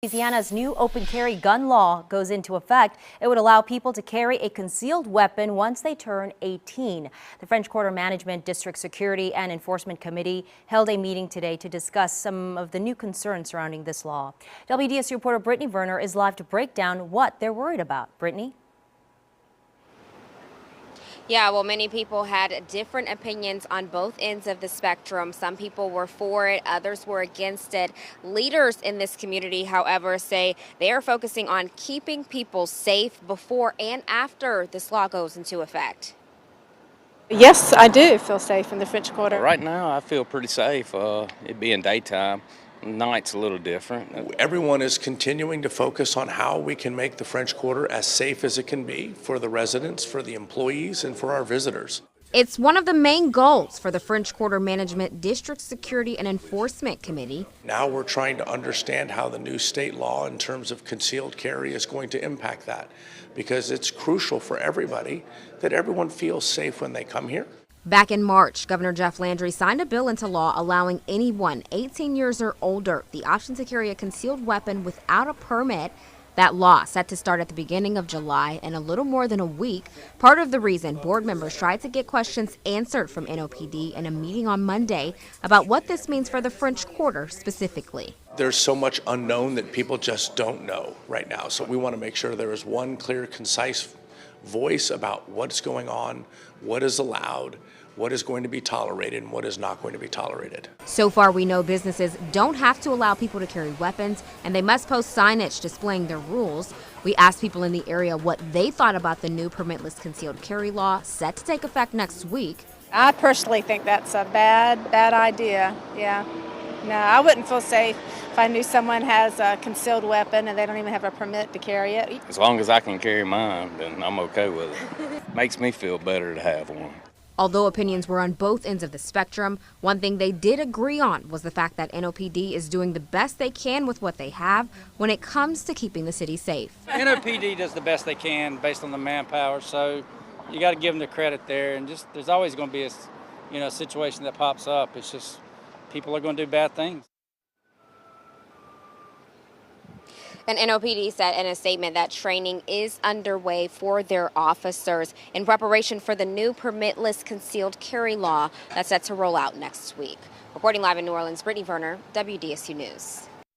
Louisiana's new open carry gun law goes into effect. It would allow people to carry a concealed weapon once they turn 18. The French Quarter Management District Security and Enforcement Committee held a meeting today to discuss some of the new concerns surrounding this law. WDSU reporter Brittany Werner is live to break down what they're worried about. Brittany? Yeah, well, many people had different opinions on both ends of the spectrum. Some people were for it, others were against it. Leaders in this community, however, say they are focusing on keeping people safe before and after this law goes into effect. Yes, I do feel safe in the French Quarter. Right now, I feel pretty safe. It being daytime, night's a little different. Everyone is continuing to focus on how we can make the French Quarter as safe as it can be for the residents, for the employees, and for our visitors. It's one of the main goals for the French Quarter Management District Security and Enforcement Committee. Now we're trying to understand how the new state law in terms of concealed carry is going to impact that, because it's crucial for everybody that everyone feels safe when they come here. Back in March, Governor Jeff Landry signed a bill into law allowing anyone 18 years or older the option to carry a concealed weapon without a permit. That law set to start at the beginning of July in a little more than a week. Part of the reason board members tried to get questions answered from NOPD in a meeting on Monday about what this means for the French Quarter specifically. There's so much unknown that people just don't know right now. So we want to make sure there is one clear, concise voice about what's going on, what is allowed, what is going to be tolerated, and what is not going to be tolerated. So far, we know businesses don't have to allow people to carry weapons, and they must post signage displaying their rules. We asked people in the area what they thought about the new permitless concealed carry law set to take effect next week. I personally think that's a bad idea. Yeah. No, I wouldn't feel safe if I knew someone has a concealed weapon and they don't even have a permit to carry it. As long as I can carry mine, then I'm okay with it. Makes me feel better to have one. Although opinions were on both ends of the spectrum, one thing they did agree on was the fact that NOPD is doing the best they can with what they have when it comes to keeping the city safe. NOPD does the best they can based on the manpower, so you got to give them the credit there. And just there's always going to be a situation that pops up. It's just people are going to do bad things. And NOPD said in a statement that training is underway for their officers in preparation for the new permitless concealed carry law that's set to roll out next week. Reporting live in New Orleans, Brittany Werner, WDSU News.